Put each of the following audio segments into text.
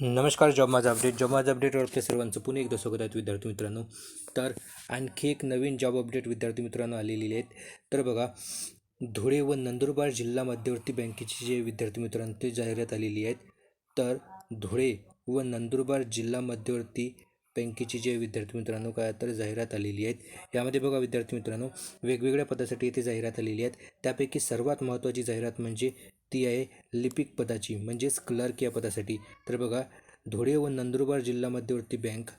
नमस्कार. जॉब माझा अपडेटवर आपल्या सर्वांचं पुन्हा एकदा स्वागत आहे विद्यार्थी मित्रांनो. तर आणखी एक नवीन जॉब अपडेट विद्यार्थी मित्रांनो आलेली आहेत. तर बघा, धुळे व नंदुरबार जिल्हा मध्यवर्ती बँकेची जे विद्यार्थी मित्रांनो ते जाहिरात आलेली आहेत. तर धुळे व नंदुरबार जिल्हा मध्यवर्ती बँकेची जे विद्यार्थी मित्रांनो काय तर जाहिरात आलेली आहेत. यामध्ये बघा विद्यार्थी मित्रांनो, वेगवेगळ्या पदासाठी इथे जाहिरात आलेली आहेत. त्यापैकी सर्वात महत्त्वाची जाहिरात म्हणजे ती आहे लिपिक पदाची, म्हणजेच क्लर्क या पदासाठी. तर बघा, धुळे व नंदुरबार जिल्हा मध्यवर्ती बँक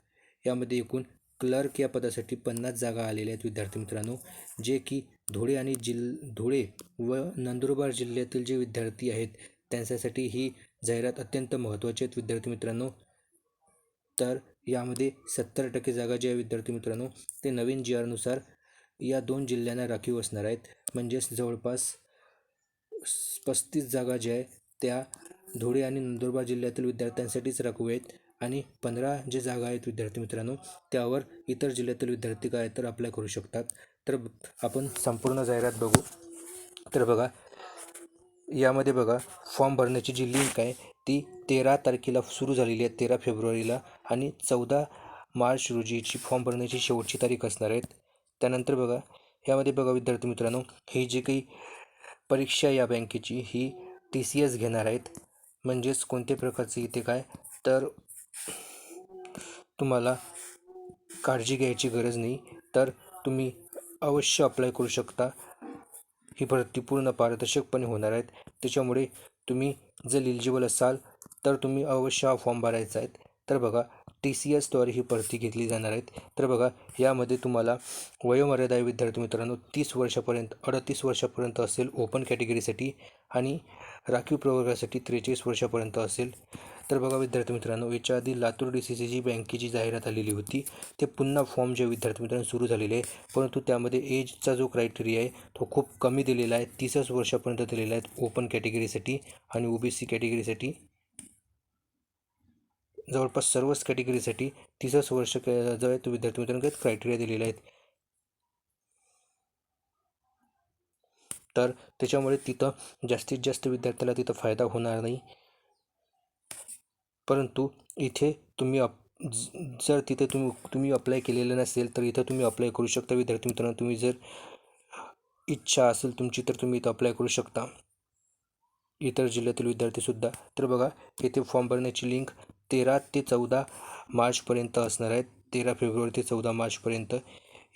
यामध्ये एकूण क्लर्क या पदासाठी 50 जागा आलेल्या आहेत विद्यार्थी मित्रांनो. जे की धुळे व नंदुरबार जिल्ह्यातील जे विद्यार्थी आहेत त्यांच्यासाठी ही जाहिरात अत्यंत महत्त्वाची आहेत विद्यार्थी मित्रांनो. तर यामध्ये 70% जागा ज्या विद्यार्थी मित्रांनो ते नवीन जी आरनुसार या दोन जिल्ह्यांना राखीव असणार आहेत. म्हणजेच जवळपास 35 जागा ज्या आहेत त्या धुळे आणि नंदुरबार जिल्ह्यातील विद्यार्थ्यांसाठीच राखीव आहेत आणि 15 जे जागा आहेत विद्यार्थी मित्रांनो त्यावर इतर जिल्ह्यातील विद्यार्थी काय तर अप्लाय करू शकतात. तर आपण संपूर्ण जाहिरात बघू. तर बघा, यामध्ये बघा फॉर्म भरण्याची जी लिंक आहे ती 13 तारखेला सुरू झालेली आहे, 13 फेब्रुवारीला, आणि 14 मार्च रोजीची फॉर्म भरण्याची शेवटची तारीख असणार आहेत. त्यानंतर बघा, यामध्ये बघा विद्यार्थी मित्रांनो, ही जी काही परीक्षा या बँकेची ही TCS घेणार आहेत. म्हणजेच कोणत्या प्रकारचे इथे काय तर तुम्हाला काळजी घ्यायची गरज नाही. तर तुम्ही अवश्य अप्लाय करू शकता. ही भरती पूर्ण पारदर्शकपणे होणार आहेत. त्याच्यामुळे तुम्ही जर एलिजिबल असाल तर तुम्ही अवश्य हा फॉर्म भरायचा आहे. तर बघा, TCSद्वारे ही भरती घेतली जाणार आहेत. तर बघा, यामध्ये तुम्हाला वयोमर्यादा आहे विद्यार्थी मित्रांनो 38 वर्षापर्यंत असेल ओपन कॅटेगरीसाठी, आणि राखीव प्रवर्गासाठी 43 वर्षापर्यंत असेल. तर बघा विद्यार्थी मित्रांनो, याच्या आधी लातूर DCC जी बँकेची जाहिरात आलेली होती ते पुन्हा फॉर्म जे विद्यार्थी मित्रांनो सुरू झालेले आहे, परंतु त्यामध्ये एजचा जो क्रायटेरिया आहे तो खूप कमी दिलेला आहे. 30 वर्षापर्यंत दिलेला आहे ओपन कॅटेगरीसाठी, आणि OBC कॅटेगरीसाठी जवळपास सर्वच कॅटेगरीसाठी 30 वर्ष जो आहे तो विद्यार्थी मित्रांनो क्रायटेरिया दिलेला आहे. तर त्याच्यामुळे तिथं जास्तीत जास्त विद्यार्थ्याला तिथं फायदा होणार नाही. परंतु इथे तुम्ही जर तिथे तुम्ही अप्लाय केलेलं नसेल तर इथं तुम्ही अप्लाय करू शकता विद्यार्थी मित्रांनो. तुम्ही जर इच्छा असेल तुमची तर तुम्ही इथं अप्लाय करू शकता, इतर जिल्ह्यातील विद्यार्थीसुद्धा. तर बघा, येथे फॉर्म भरण्याची लिंक 13 ते 14 मार्चपर्यंत असणार आहे. 13 फेब्रुवारी ते 14 मार्चपर्यंत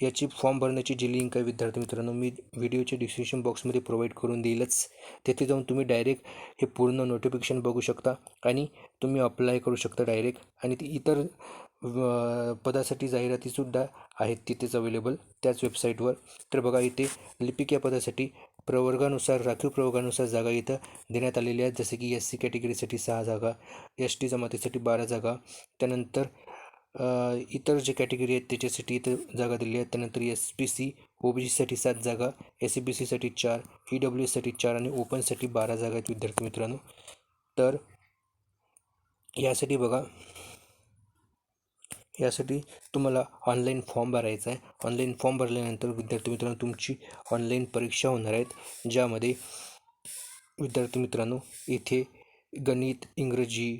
याची फॉर्म भरण्याची जी लिंक आहे विद्यार्थी मित्रांनो मी व्हिडिओच्या डिस्क्रिप्शन बॉक्समध्ये प्रोव्हाइड करून देईलच. तेथे जाऊन तुम्ही डायरेक्ट हे पूर्ण नोटिफिकेशन बघू शकता आणि तुम्ही अप्लाय करू शकता डायरेक्ट. आणि ती इतर पदासाठी जाहिरातीसुद्धा आहेत तिथेच अवेलेबल त्याच वेबसाईटवर. तर बघा, इथे लिपिक या पदासाठी प्रवर्गानुसार राखीव प्रवर्गानुसार जागा इथं देण्यात आलेल्या आहेत. जसे की SC कॅटेगरीसाठी 6 जागा, ST जमातीसाठी 12 जागा, त्यानंतर इतर जे कॅटेगरी आहेत त्याच्यासाठी इथं जागा दिली आहेत. त्यानंतर SBC OBCसाठी 7 जागा, SCBCसाठी 4, EWSसाठी 4 आणि ओपनसाठी 12 जागा आहेत विद्यार्थी मित्रांनो. तर यासाठी तुम्हाला ऑनलाईन फॉर्म भरायचा आहे. ऑनलाईन फॉर्म भरल्यानंतर विद्यार्थी मित्रांनो तुमची ऑनलाईन परीक्षा होणार आहेत, ज्यामध्ये विद्यार्थी मित्रांनो इथे गणित, इंग्रजी,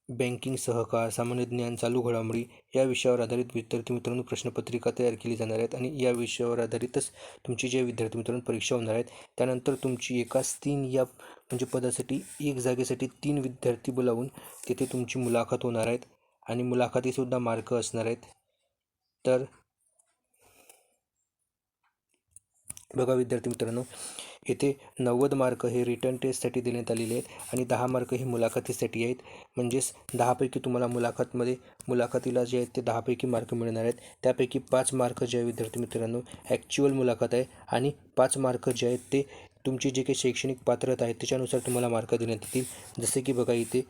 बँकिंग, सहकार, सामान्य ज्ञान, चालू घडामोडी या विषयावर आधारित विद्यार्थी मित्रांनो प्रश्नपत्रिका तयार केली जाणार आहेत आणि या विषयावर आधारितच तुमची जे विद्यार्थी मित्रांनो परीक्षा होणार आहेत. त्यानंतर तुमची एकाच 3 या म्हणजे पदासाठी एक जागेसाठी 3 विद्यार्थी बोलावून तिथे तुमची मुलाखत होणार आहेत आणि मुलाखतीसुद्धा मार्क असणार आहेत. तर बघा विद्यार्थी मित्रांनो, येथे 90 मार्क हे रिटर्न टेस्टसाठी देण्यात आलेले आहेत आणि 10 मार्क हे मुलाखतीसाठी आहेत. म्हणजेच 10पैकी तुम्हाला मुलाखतीला जे आहेत ते 10पैकी मार्क मिळणार आहेत. त्यापैकी 5 मार्क जे आहे विद्यार्थी मित्रांनो ॲक्च्युअल मुलाखत आहे आणि 5 मार्क जे आहेत ते तुमची जे काही शैक्षणिक पात्रता आहे त्याच्यानुसार तुम्हाला मार्क देण्यात येतील. जसे की बघा, इथे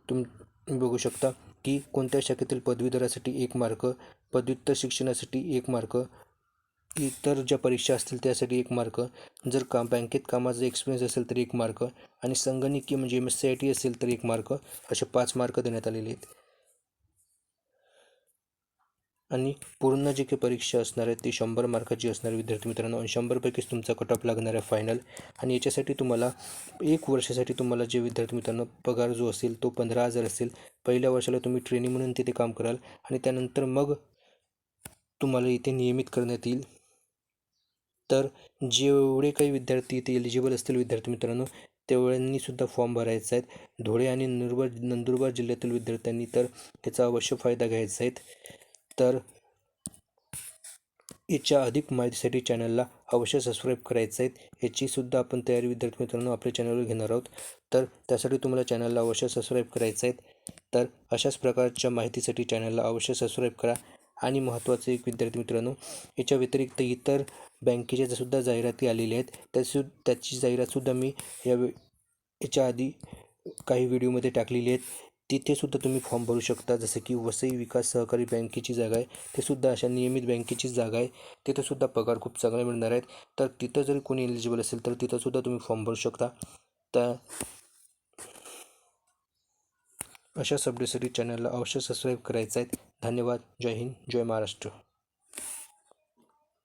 तुम्ही बघू शकता की कोणत्या शाखेतील पदवीधरासाठी 1 मार्क, पदव्युत्तर शिक्षणासाठी 1 मार्क, इतर ज्या परीक्षा असतील त्यासाठी 1 मार्क, जर बँकेत कामाचा एक्सपिरियन्स असेल तर 1 मार्क, आणि संगणकीय म्हणजे MSCIT असेल तर 1 मार्क, असे 5 मार्क देण्यात आलेले आहेत. आणि पूर्ण जी काही परीक्षा असणार आहे ती 100 मार्काची असणार आहे विद्यार्थी मित्रांनो, आणि 100पैकीच तुमचा कट ऑफ लागणार आहे फायनल. आणि याच्यासाठी तुम्हाला 1 वर्षासाठी तुम्हाला जे विद्यार्थी मित्रांनो पगार जो असेल तो 15,000 असेल. पहिल्या वर्षाला तुम्ही ट्रेनिंग म्हणून तिथे काम कराल आणि त्यानंतर मग तुम्हाला इथे नियमित करण्यात येईल. तर जेवढे काही विद्यार्थी इथे एलिजिबल असतील विद्यार्थी मित्रांनो, तेवढ्यांनी सुद्धा फॉर्म भरायचा आहे. धुळे आणि नंदुरबार जिल्ह्यातील विद्यार्थ्यांनी तर याचा अवश्य फायदा घ्यायचा आहे. तर याच्या अधिक माहितीसाठी चॅनलला अवश्य सबस्क्राईब करायचं आहे. याचीसुद्धा आपण तयारी विद्यार्थी मित्रांनो आपल्या चॅनलवर घेणार आहोत. तर त्यासाठी तुम्हाला चॅनलला अवश्य सबस्क्राईब करायचं आहे. तर अशाच प्रकारच्या माहितीसाठी चॅनलला अवश्य सबस्क्राईब करा. आणि महत्त्वाचं एक विद्यार्थी मित्रांनो, याच्या व्यतिरिक्त इतर बँकेच्या सुद्धा जाहिराती आलेल्या आहेत. त्याची जाहिरातसुद्धा मी याच्या आधी काही व्हिडिओमध्ये टाकलेली आहेत. तिथेसुद्धा तुम्ही फॉर्म भरू शकता. जसं की वसई विकास सहकारी बँकेची जागा आहे, ते सुद्धा अशा नियमित बँकेचीच जागा आहे. तिथंसुद्धा पगार खूप चांगला मिळणार आहेत. तर तिथं जरी कोणी एलिजिबल असेल तर तिथंसुद्धा तुम्ही फॉर्म भरू शकता. तर अशा अपडेटसाठी चॅनलला अवश्य सबस्क्राईब करायचं आहे. धन्यवाद. जय हिंद, जय महाराष्ट्र.